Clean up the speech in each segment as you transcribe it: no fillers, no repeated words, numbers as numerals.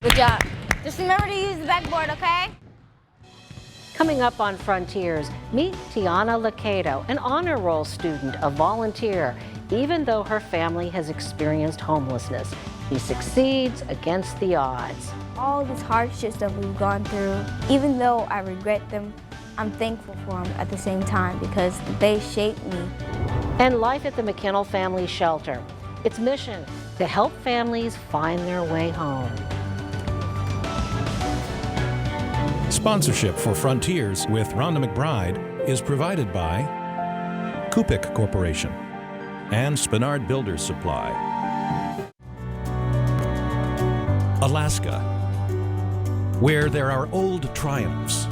Good job. Just remember to use the backboard, okay? Coming up on Frontiers, meet Tiana Lacato, an honor roll student, a volunteer. Even though her family has experienced homelessness, she succeeds against the odds. All these hardships that we've gone through, even though I regret them, I'm thankful for them at the same time because they shaped me. And life at the McKinnell Family Shelter. Its mission to help families find their way home. Sponsorship for Frontiers with Rhonda McBride is provided by Kupik Corporation and Spinard Builders Supply. Alaska, where there are old triumphs,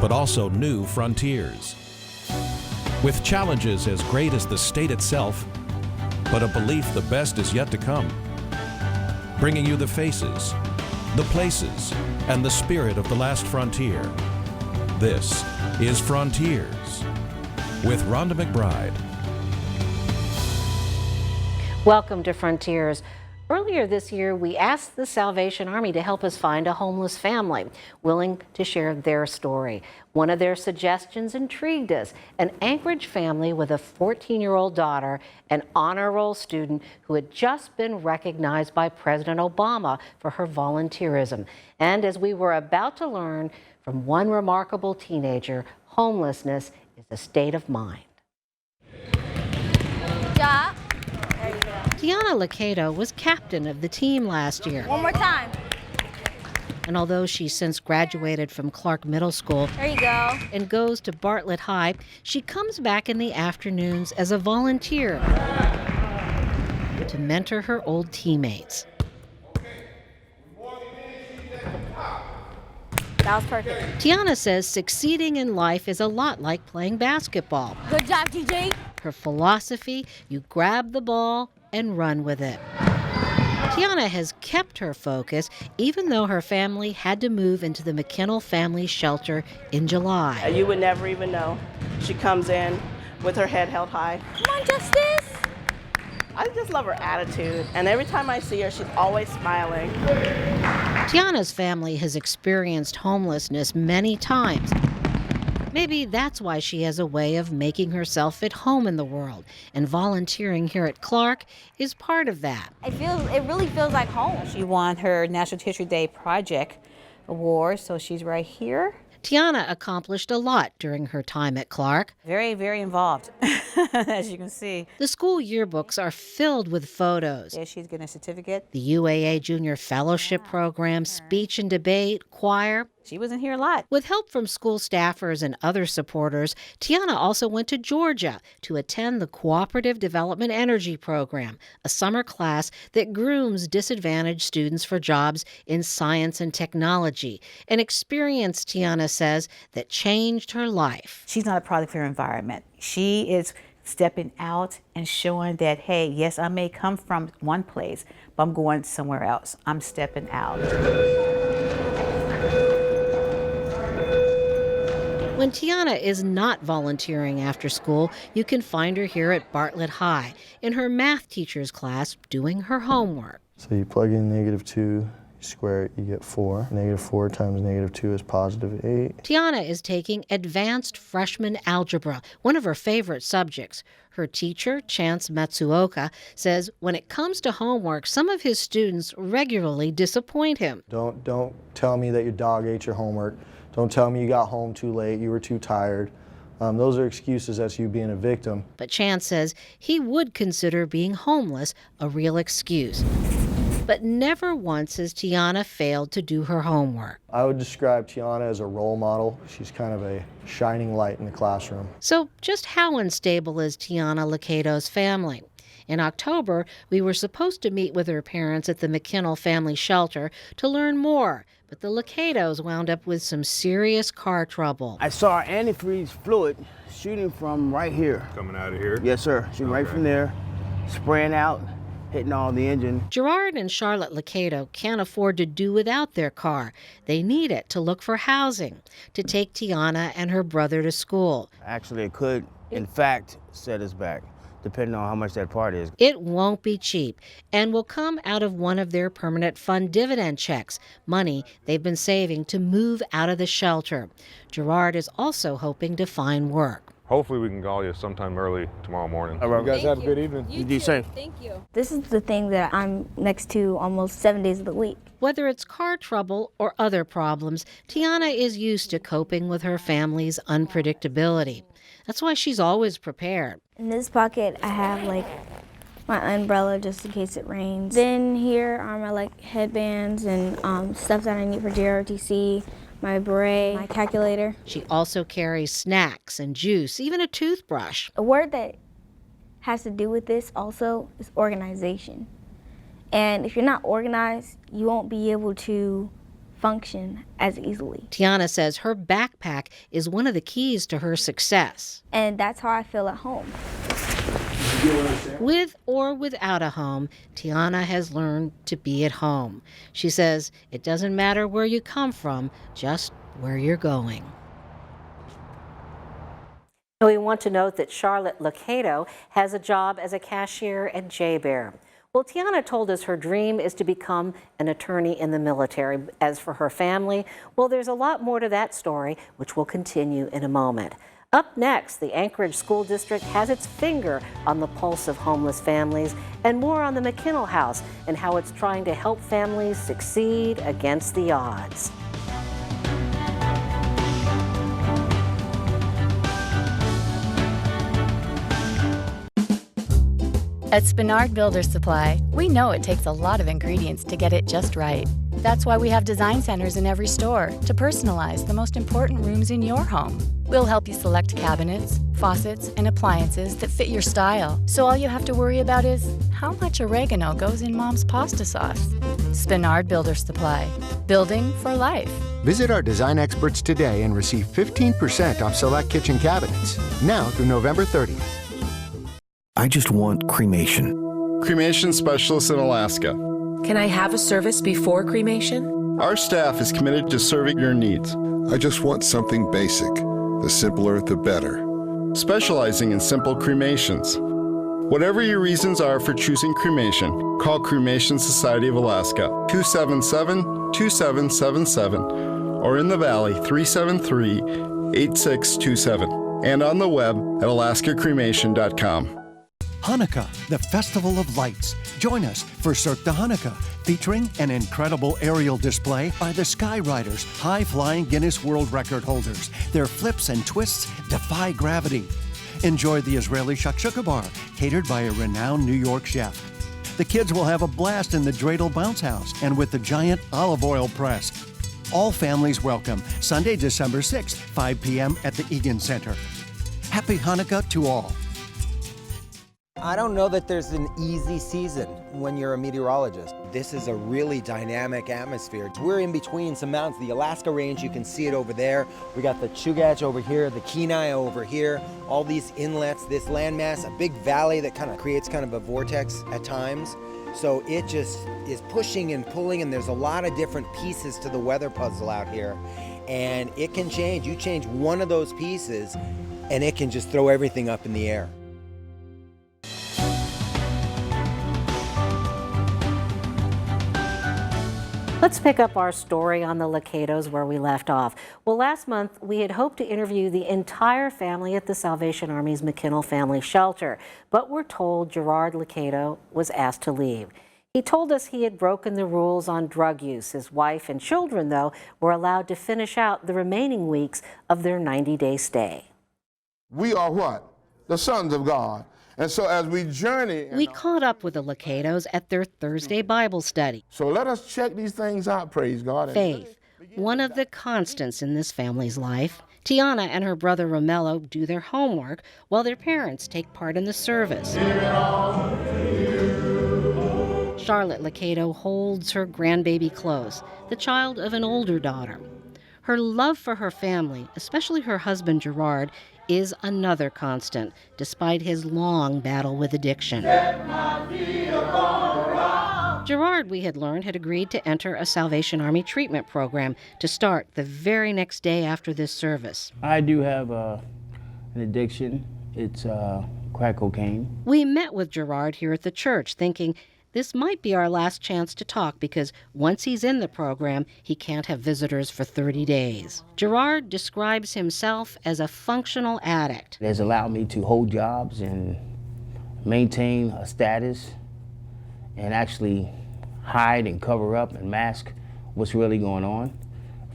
but also new frontiers. With challenges as great as the state itself, but a belief the best is yet to come. Bringing you the faces, the places, and the spirit of the last frontier. This is Frontiers with Rhonda McBride. Welcome to Frontiers. Earlier this year, we asked the Salvation Army to help us find a homeless family willing to share their story. One of their suggestions intrigued us, an Anchorage family with a 14-year-old daughter, an honor roll student who had just been recognized by President Obama for her volunteerism. And as we were about to learn from one remarkable teenager, homelessness is a state of mind. Good job. There you go. Tiana Lacato was captain of the team last year. One more time. And although she's since graduated from Clark Middle School There you go. and goes to Bartlett High, she comes back in the afternoons as a volunteer to mentor her old teammates. That was perfect. Tiana says succeeding in life is a lot like playing basketball. Good job, TJ. Her philosophy, you grab the ball and run with it. Tiana has kept her focus even though her family had to move into the McKinnell Family Shelter in July. You would never even know. She comes in with her head held high. Come on, Justice. I just love her attitude, and every time I see her, she's always smiling. Tiana's family has experienced homelessness many times. Maybe that's why she has a way of making herself at home in the world, and volunteering here at Clark is part of that. It really feels like home. She won her National History Day Project Award, so she's right here. Tiana accomplished a lot during her time at Clark. Very, very involved, as you can see. The school yearbooks are filled with photos. Yeah, she's getting a certificate. The UAA Junior Fellowship Program, speech and debate, choir. She was in here a lot. With help from school staffers and other supporters, Tiana also went to Georgia to attend the Cooperative Development Energy Program, a summer class that grooms disadvantaged students for jobs in science and technology, an experience, Tiana says, that changed her life. She's not a product of her environment. She is stepping out and showing that, hey, yes, I may come from one place, but I'm going somewhere else. I'm stepping out. When Tiana is not volunteering after school, you can find her here at Bartlett High in her math teacher's class doing her homework. So you plug in -2, you square it, you get 4. -4 times -2 is +8. Tiana is taking advanced freshman algebra, one of her favorite subjects. Her teacher, Chance Matsuoka, says when it comes to homework, some of his students regularly disappoint him. Don't tell me that your dog ate your homework. Don't tell me you got home too late, you were too tired. Those are excuses as you being a victim. But Chance says he would consider being homeless a real excuse. But never once has Tiana failed to do her homework. I would describe Tiana as a role model. She's kind of a shining light in the classroom. So just how unstable is Tiana Lacato's family? In October, we were supposed to meet with her parents at the McKinnell Family Shelter to learn more, but the Lacatos wound up with some serious car trouble. I saw antifreeze fluid shooting from right here. Coming out of here? Yes, sir. Shooting right from there, spraying out, hitting all the engine. Gerard and Charlotte Lacato can't afford to do without their car. They need it to look for housing, to take Tiana and her brother to school. Actually, it could, in fact, set us back. depending on how much that part is. It won't be cheap and will come out of one of their permanent fund dividend checks, money they've been saving to move out of the shelter. Gerard is also hoping to find work. Hopefully we can call you sometime early tomorrow morning. All right. You guys have a good evening. You do same. Thank you. This is the thing that I'm next to almost 7 days of the week. Whether it's car trouble or other problems, Tiana is used to coping with her family's unpredictability. That's why she's always prepared. In this pocket, I have like my umbrella just in case it rains. Then here are my like headbands and stuff that I need for JROTC, my beret, my calculator. She also carries snacks and juice, even a toothbrush. A word that has to do with this also is organization. And if you're not organized, you won't be able to function as easily. Tiana says her backpack is one of the keys to her success. And that's how I feel at home. With or without a home, Tiana has learned to be at home. She says it doesn't matter where you come from, just where you're going. We want to note that Charlotte Locato has a job as a cashier at J-Bear. Well, Tiana told us her dream is to become an attorney in the military. As for her family, well, there's a lot more to that story, which will continue in a moment. Up next, the Anchorage School District has its finger on the pulse of homeless families, and more on the McKinnell House and how it's trying to help families succeed against the odds. At Spinard Builder Supply, we know it takes a lot of ingredients to get it just right. That's why we have design centers in every store to personalize the most important rooms in your home. We'll help you select cabinets, faucets, and appliances that fit your style. So all you have to worry about is how much oregano goes in Mom's pasta sauce. Spinard Builder Supply. Building for life. Visit our design experts today and receive 15% off select kitchen cabinets. Now through November 30th. I just want cremation. Cremation specialists in Alaska. Can I have a service before cremation? Our staff is committed to serving your needs. I just want something basic. The simpler, the better. Specializing in simple cremations. Whatever your reasons are for choosing cremation, call Cremation Society of Alaska, 277-2777, or in the Valley, 373-8627, and on the web at alaskacremation.com. Hanukkah, the Festival of Lights. Join us for Cirque de Hanukkah, featuring an incredible aerial display by the Skyriders, high-flying Guinness World Record holders. Their flips and twists defy gravity. Enjoy the Israeli shakshuka bar, catered by a renowned New York chef. The kids will have a blast in the Dreidel Bounce House and with the giant olive oil press. All families welcome, Sunday, December 6th, 5 p.m. at the Egan Center. Happy Hanukkah to all. I don't know that there's an easy season when you're a meteorologist. This is a really dynamic atmosphere. We're in between some mountains. The Alaska Range, you can see it over there. We got the Chugach over here, the Kenai over here, all these inlets, this landmass, a big valley that kind of creates kind of a vortex at times. So it just is pushing and pulling, and there's a lot of different pieces to the weather puzzle out here. And it can change. You change one of those pieces, and it can just throw everything up in the air. Let's pick up our story on the Locatos where we left off. Well, last month we had hoped to interview the entire family at the Salvation Army's McKinnell Family Shelter, but we're told Gerard Locato was asked to leave. He told us he had broken the rules on drug use. His wife and children, though, were allowed to finish out the remaining weeks of their 90-day stay. We are what? The sons of God. And so as we journey... We caught up with the Locatos at their Thursday Bible study. So let us check these things out, praise God. Faith, one of the constants in this family's life. Tiana and her brother Romello do their homework while their parents take part in the service. Charlotte Locato holds her grandbaby close, the child of an older daughter. Her love for her family, especially her husband Gerard, is another constant, despite his long battle with addiction. Gerard, we had learned, had agreed to enter a Salvation Army treatment program to start the very next day after this service. I do have an addiction. It's crack cocaine. We met with Gerard here at the church, thinking this might be our last chance to talk because once he's in the program, he can't have visitors for 30 days. Gerard describes himself as a functional addict. It has allowed me to hold jobs and maintain a status and actually hide and cover up and mask what's really going on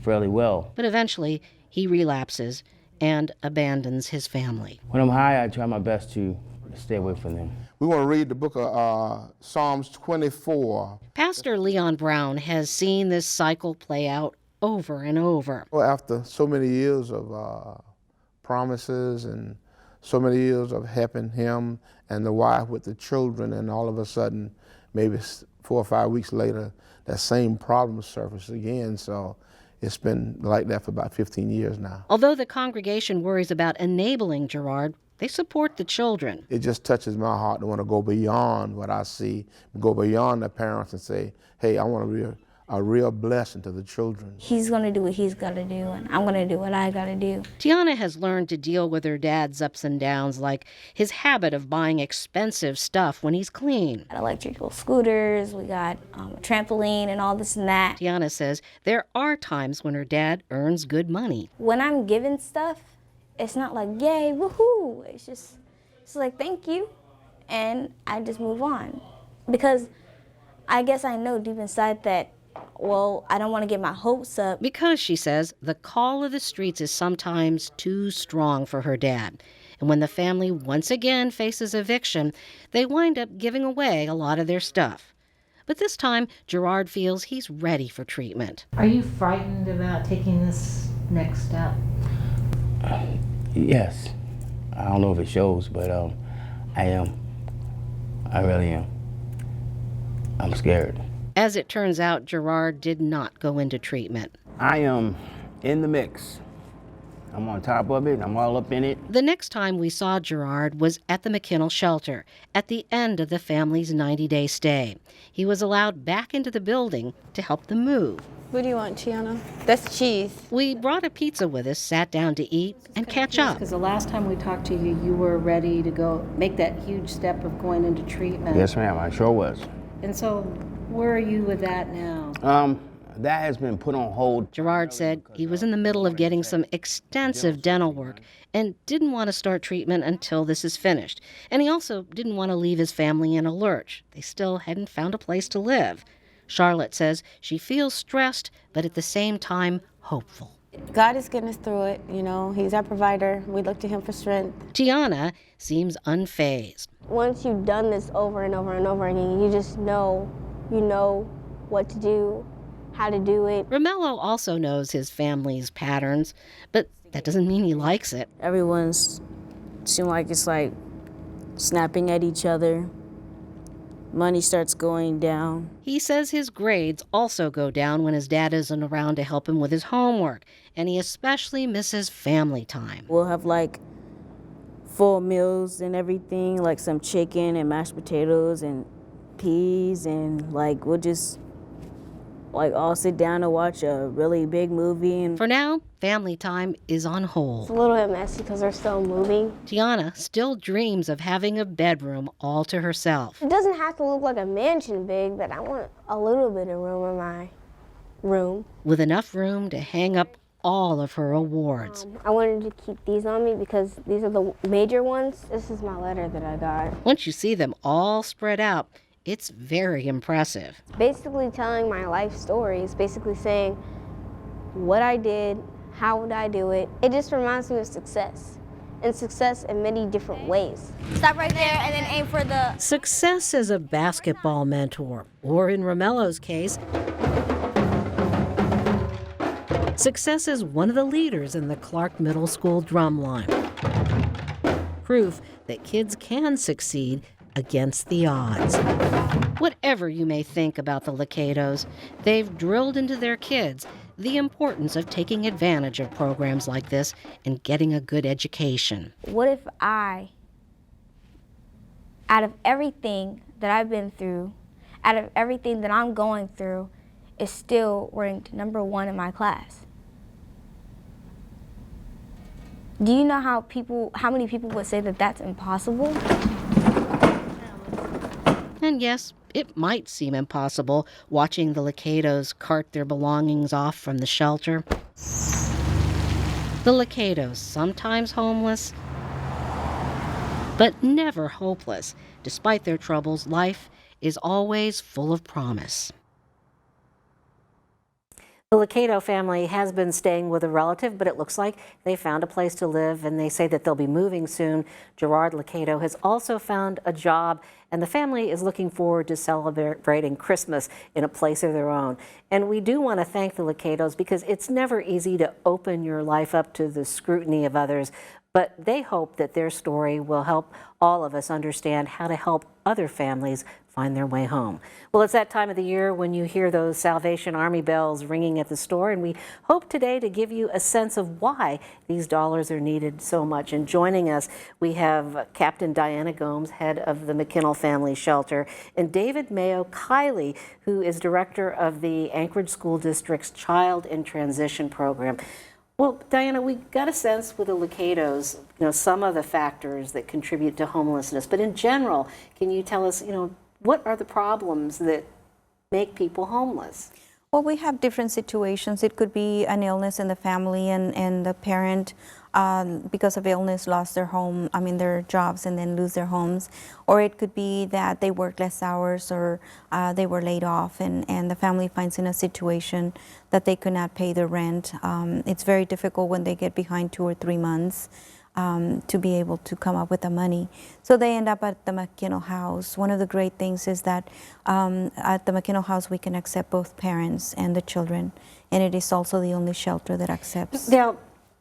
fairly well. But eventually, he relapses and abandons his family. When I'm high, I try my best to stay away from them. We want to read the book of Psalms 24. Pastor Leon Brown has seen this cycle play out over and over. Well, after so many years of promises and so many years of helping him and the wife with the children, and all of a sudden, maybe 4 or 5 weeks later, that same problem surfaced again. So it's been like that for about 15 years now. Although the congregation worries about enabling Gerard, they support the children. It just touches my heart to want to go beyond what I see, go beyond the parents and say, hey, I want to be a real blessing to the children. He's going to do what he's got to do, and I'm going to do what I got to do. Tiana has learned to deal with her dad's ups and downs, like his habit of buying expensive stuff when he's clean. Electrical scooters, we got a trampoline and all this and that. Tiana says there are times when her dad earns good money. When I'm given stuff, it's not like, yay, woohoo. It's like, thank you, and I just move on. Because I guess I know deep inside that, well, I don't want to get my hopes up. Because, she says, the call of the streets is sometimes too strong for her dad. And when the family once again faces eviction, they wind up giving away a lot of their stuff. But this time, Gerard feels he's ready for treatment. Are you frightened about taking this next step? Yes. I don't know if it shows, but I am. I really am. I'm scared. As it turns out, Gerard did not go into treatment. I am in the mix. I'm on top of it. I'm all up in it. The next time we saw Gerard was at the McKinnell shelter, at the end of the family's 90-day stay. He was allowed back into the building to help them move. What do you want, Tiana? That's cheese. We brought a pizza with us, sat down to eat, and catch up. Because the last time we talked to you, you were ready to go make that huge step of going into treatment. Yes, ma'am. I sure was. And so, where are you with that now? That has been put on hold. Gerard said he was in the middle of getting some extensive dental work and didn't want to start treatment until this is finished. And he also didn't want to leave his family in a lurch. They still hadn't found a place to live. Charlotte says she feels stressed, but at the same time, hopeful. God is getting us through it, you know. He's our provider. We look to him for strength. Tiana seems unfazed. Once you've done this over and over and over again, you just know, what to do, how to do it. Romello also knows his family's patterns, but that doesn't mean he likes it. Everyone's seem like it's like snapping at each other. Money starts going down. He says his grades also go down when his dad isn't around to help him with his homework, and he especially misses family time. We'll have like full meals and everything, like some chicken and mashed potatoes and peas, and like we'll just like all sit down and watch a really big movie. And for now, family time is on hold. It's a little bit messy because they're still moving. Tiana still dreams of having a bedroom all to herself. It doesn't have to look like a mansion big, but I want a little bit of room in my room. With enough room to hang up all of her awards. I wanted to keep these on me because these are the major ones. This is my letter that I got. Once you see them all spread out, it's very impressive. Basically telling my life story. It's basically saying what I did, how would I do it. It just reminds me of success, and success in many different ways. Stop right there and then aim for the... Success as a basketball mentor, or in Romello's case, success as one of the leaders in the Clark Middle School drumline. Proof that kids can succeed against the odds. Whatever you may think about the Locatos, they've drilled into their kids the importance of taking advantage of programs like this and getting a good education. What if I, out of everything that I've been through, out of everything that I'm going through, is still ranked #1 in my class? Do you know how many people would say that that's impossible? And yes, it might seem impossible watching the Licados cart their belongings off from the shelter. The Licados, sometimes homeless, but never hopeless. Despite their troubles, life is always full of promise. The Licado family has been staying with a relative, but it looks like they found a place to live, and they say that they'll be moving soon. Gerard Licado has also found a job, and the family is looking forward to celebrating Christmas in a place of their own. And we do want to thank the Licados because it's never easy to open your life up to the scrutiny of others, but they hope that their story will help all of us understand how to help other families find their way home. Well, it's that time of the year when you hear those Salvation Army bells ringing at the store, and we hope today to give you a sense of why these dollars are needed so much. And joining us, we have Captain Diana Gomes, head of the McKinnell Family Shelter, and David Mayo Kiley, who is director of the Anchorage School District's Child in Transition program. Well, Diana, we got a sense with the Licados, some of the factors that contribute to homelessness, but in general, can you tell us, what are the problems that make people homeless? Well, we have different situations. It could be an illness in the family and the parent, because of illness, lost their jobs and then lose their homes. Or it could be that they work less hours or they were laid off and the family finds in a situation that they could not pay the rent. It's very difficult when they get behind 2 or 3 months. To be able to come up with the money. So they end up at the McKinnell House. One of the great things is that at the McKinnell House we can accept both parents and the children, and it is also the only shelter that accepts. Now,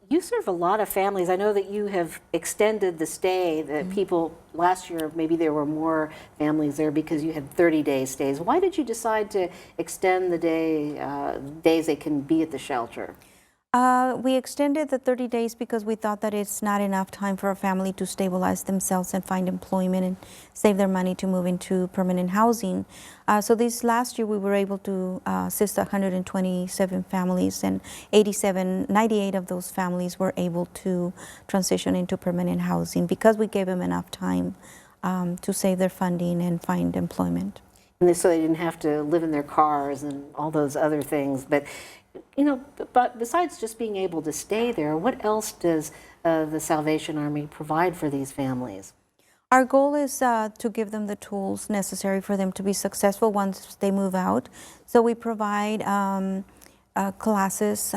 you serve a lot of families. I know that you have extended the stay, that people, last year maybe there were more families there because you had 30-day stays. Why did you decide to extend the days they can be at the shelter? We extended the 30 days because we thought that it's not enough time for a family to stabilize themselves and find employment and save their money to move into permanent housing. So this last year we were able to assist 127 families, and 98 of those families were able to transition into permanent housing because we gave them enough time to save their funding and find employment. And so they didn't have to live in their cars and all those other things. But but besides just being able to stay there, what else does the Salvation Army provide for these families? Our goal is to give them the tools necessary for them to be successful once they move out. So we provide classes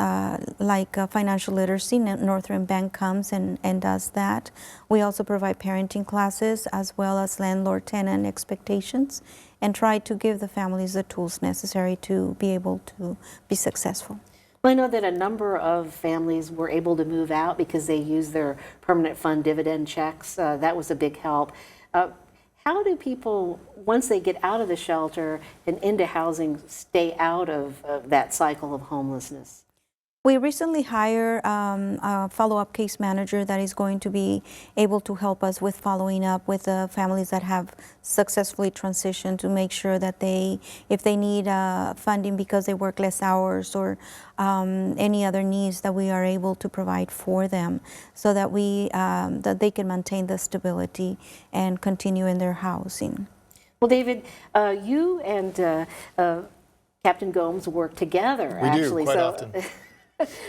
like financial literacy. Northern Bank comes and does that. We also provide parenting classes as well as landlord-tenant expectations, and try to give the families the tools necessary to be able to be successful. Well, I know that a number of families were able to move out because they used their permanent fund dividend checks. That was a big help. How do people, once they get out of the shelter and into housing, stay out of that cycle of homelessness? We recently hired a follow-up case manager that is going to be able to help us with following up with the families that have successfully transitioned, to make sure that if they need funding because they work less hours or any other needs, that we are able to provide for them, so that that they can maintain the stability and continue in their housing. Well, David, you and Captain Gomes work together. We do, quite often.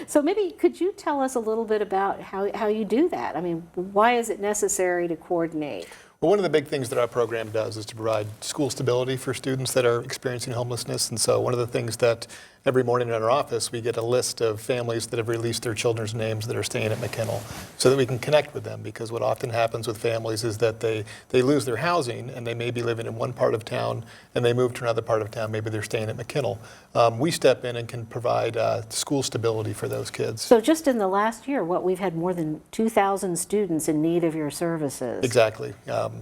So maybe could you tell us a little bit about how you do that? I mean, why is it necessary to coordinate? Well, one of the big things that our program does is to provide school stability for students that are experiencing homelessness. And so one of the things that every morning in our office, we get a list of families that have released their children's names that are staying at McKinnell, so that we can connect with them. Because what often happens with families is that they lose their housing, and they may be living in one part of town and they move to another part of town. Maybe they're staying at McKinnell. We step in and can provide school stability for those kids. So just in the last year, we've had more than 2,000 students in need of your services. Exactly.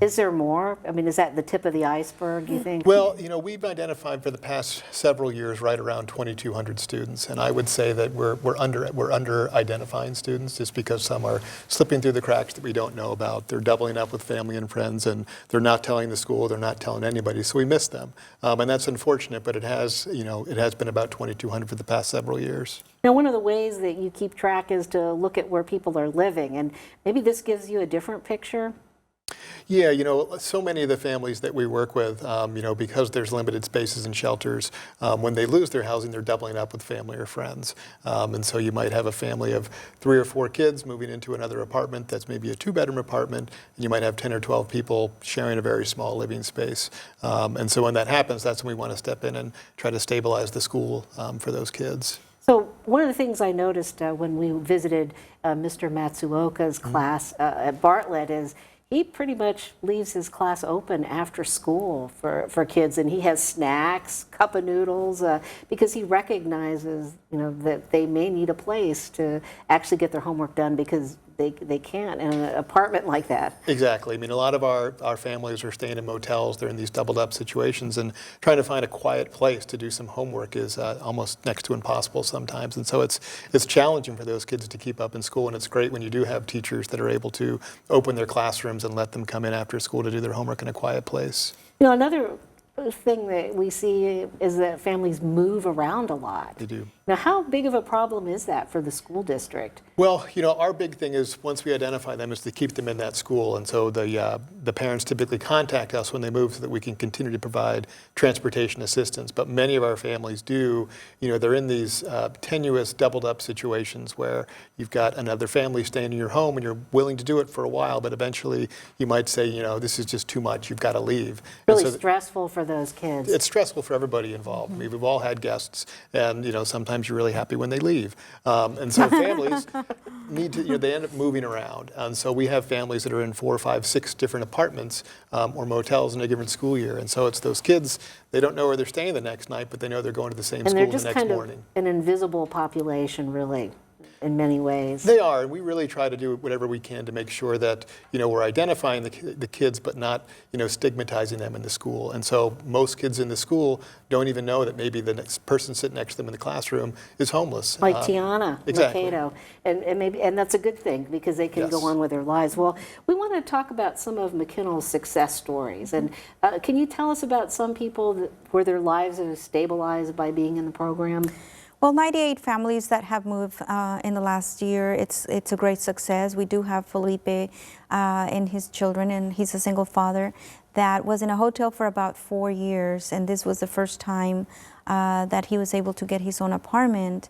Is there more? I mean, is that the tip of the iceberg, you think? Well, we've identified for the past several years right around 20 2,200 students, and I would say that we're under identifying students just because some are slipping through the cracks that we don't know about. They're doubling up with family and friends, and they're not telling the school, they're not telling anybody, so we miss them, and that's unfortunate. But it has been about 2,200 for the past several years. Now, one of the ways that you keep track is to look at where people are living, and maybe this gives you a different picture. Yeah, so many of the families that we work with, because there's limited spaces and shelters, when they lose their housing, they're doubling up with family or friends. And so you might have a family of 3 or 4 kids moving into another apartment that's maybe a 2-bedroom apartment, and you might have 10 or 12 people sharing a very small living space. And so when that happens, that's when we want to step in and try to stabilize the school for those kids. So one of the things I noticed when we visited Mr. Matsuoka's class at Bartlett is he pretty much leaves his class open after school for kids, and he has snacks, cup of noodles, because he recognizes, that they may need a place to actually get their homework done because they can't in an apartment like that. Exactly. I mean, a lot of our families are staying in motels. They're in these doubled up situations, and trying to find a quiet place to do some homework is almost next to impossible sometimes. And so it's challenging for those kids to keep up in school, and it's great when you do have teachers that are able to open their classrooms and let them come in after school to do their homework in a quiet place. Another thing that we see is that families move around a lot. They do. Now, how big of a problem is that for the school district? Well, our big thing is once we identify them is to keep them in that school, and so the parents typically contact us when they move so that we can continue to provide transportation assistance. But many of our families do, they're in these tenuous, doubled up situations where you've got another family staying in your home and you're willing to do it for a while, but eventually you might say, this is just too much, you've got to leave. Really stressful for those kids. It's stressful for everybody involved. I mean, we've all had guests, and sometimes you're really happy when they leave. And so families need to, they end up moving around. And so we have families that are in 4, 5, 6 different apartments or motels in a given school year. And so it's those kids, they don't know where they're staying the next night, but they know they're going to the same school the next morning. And they're just kind of an invisible population, really, in many ways. They are, and we really try to do whatever we can to make sure that we're identifying the kids, but not stigmatizing them in the school. And so most kids in the school don't even know that maybe the next person sitting next to them in the classroom is homeless. Like Tiana, exactly. Mercado. And that's a good thing because they can go on with their lives. Well, we want to talk about some of McKinnell's success stories. And can you tell us about some people where their lives are stabilized by being in the program? Well, 98 families that have moved in the last year, it's a great success. We do have Felipe and his children, and he's a single father that was in a hotel for about 4 years, and this was the first time that he was able to get his own apartment.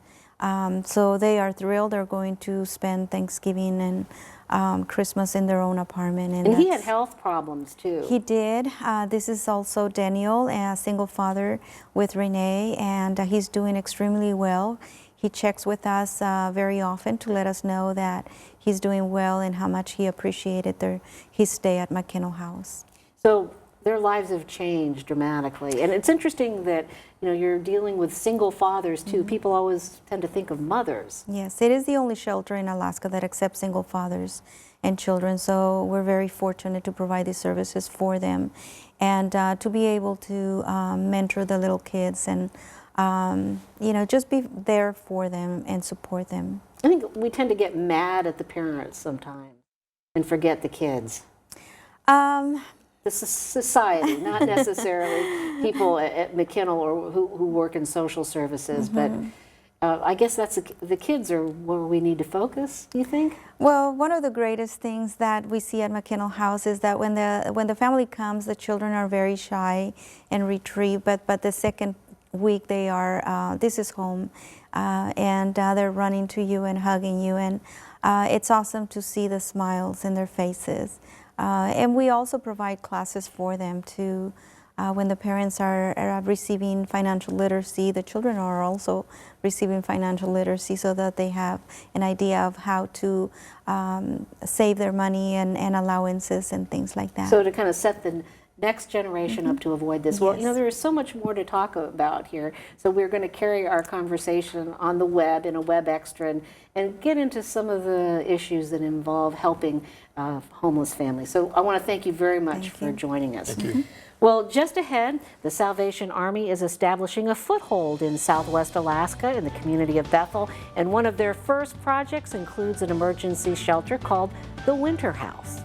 So they are thrilled. They're going to spend Thanksgiving and Christmas in their own apartment. And he had health problems too. He did. This is also Daniel, a single father with Renee, and he's doing extremely well. He checks with us very often to let us know that he's doing well and how much he appreciated his stay at McKinnell House. So their lives have changed dramatically. And it's interesting that you're dealing with single fathers too. Mm-hmm. People always tend to think of mothers. Yes, it is the only shelter in Alaska that accepts single fathers and children. So we're very fortunate to provide these services for them, and to be able to mentor the little kids and just be there for them and support them. I think we tend to get mad at the parents sometimes and forget the kids. The society, not necessarily people at McKinnell or who work in social services, mm-hmm. but I guess that's the kids are where we need to focus, do you think? Well, one of the greatest things that we see at McKinnell House is that when the family comes, the children are very shy and retreat, but the second week they are, this is home, and they're running to you and hugging you, and it's awesome to see the smiles in their faces. And we also provide classes for them to, when the parents are receiving financial literacy, the children are also receiving financial literacy so that they have an idea of how to save their money and allowances and things like that. So to kind of set the next generation up to avoid this. Well, Yes. there is so much more to talk about here. So we're going to carry our conversation on the web in a web extra and get into some of the issues that involve helping homeless families. So I want to thank you very much for joining us. Thank you. Well, just ahead, the Salvation Army is establishing a foothold in Southwest Alaska in the community of Bethel, and one of their first projects includes an emergency shelter called the Winter House.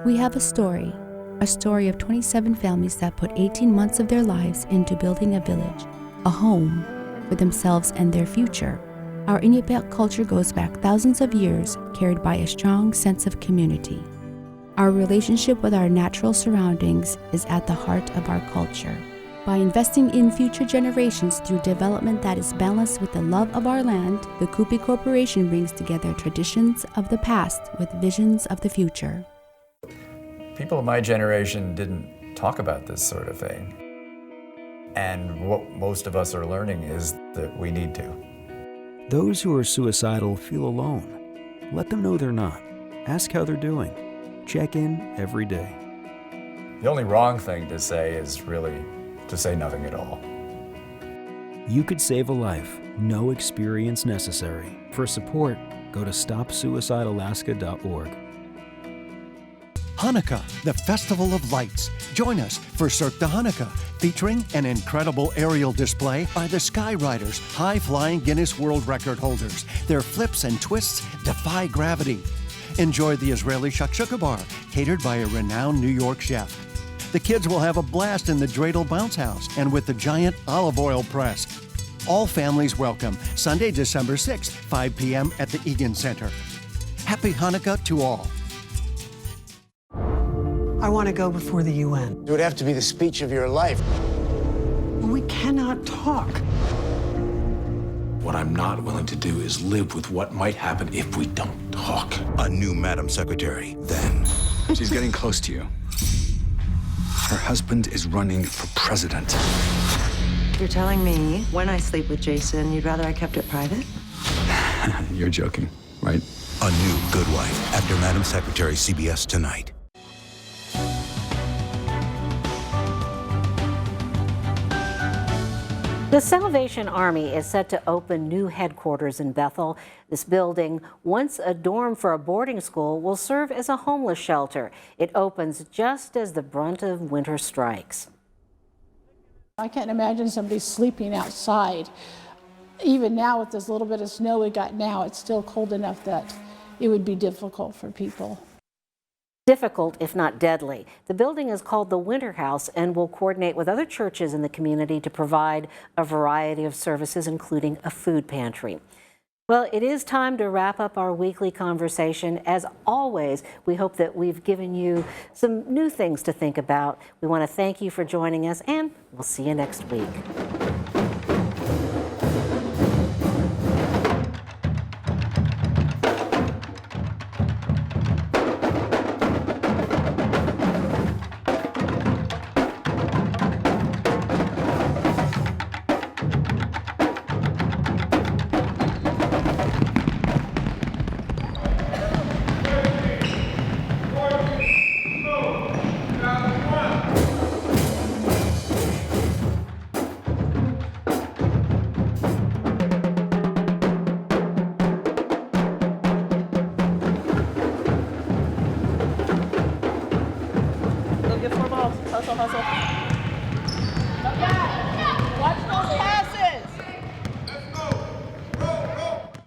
We have a story of 27 families that put 18 months of their lives into building a village, a home for themselves and their future. Our Inupiaq culture goes back thousands of years, carried by a strong sense of community. Our relationship with our natural surroundings is at the heart of our culture. By investing in future generations through development that is balanced with the love of our land, the Kupi Corporation brings together traditions of the past with visions of the future. People of my generation didn't talk about this sort of thing. And what most of us are learning is that we need to. Those who are suicidal feel alone. Let them know they're not. Ask how they're doing. Check in every day. The only wrong thing to say is really to say nothing at all. You could save a life. No experience necessary. For support, go to stopsuicidealaska.org. Hanukkah, the Festival of Lights. Join us for Cirque de Hanukkah, featuring an incredible aerial display by the Skyriders, high-flying Guinness World Record holders. Their flips and twists defy gravity. Enjoy the Israeli shakshuka bar, catered by a renowned New York chef. The kids will have a blast in the Dreidel Bounce House and with the giant olive oil press. All families welcome, Sunday, December 6th, 5 p.m. at the Egan Center. Happy Hanukkah to all. I want to go before the UN. It would have to be the speech of your life. We cannot talk. What I'm not willing to do is live with what might happen if we don't talk. A new Madam Secretary, then. She's getting close to you. Her husband is running for president. You're telling me when I sleep with Jason, you'd rather I kept it private? You're joking, right? A new Good Wife after Madam Secretary, CBS tonight. The Salvation Army is set to open new headquarters in Bethel. This building, once a dorm for a boarding school, will serve as a homeless shelter. It opens just as the brunt of winter strikes. I can't imagine somebody sleeping outside. Even now with this little bit of snow we got now, it's still cold enough that it would be difficult for people. Difficult, if not deadly. The building is called the Winter House and will coordinate with other churches in the community to provide a variety of services, including a food pantry. Well, it is time to wrap up our weekly conversation. As always, we hope that we've given you some new things to think about. We want to thank you for joining us, and we'll see you next week. Hustle, hustle.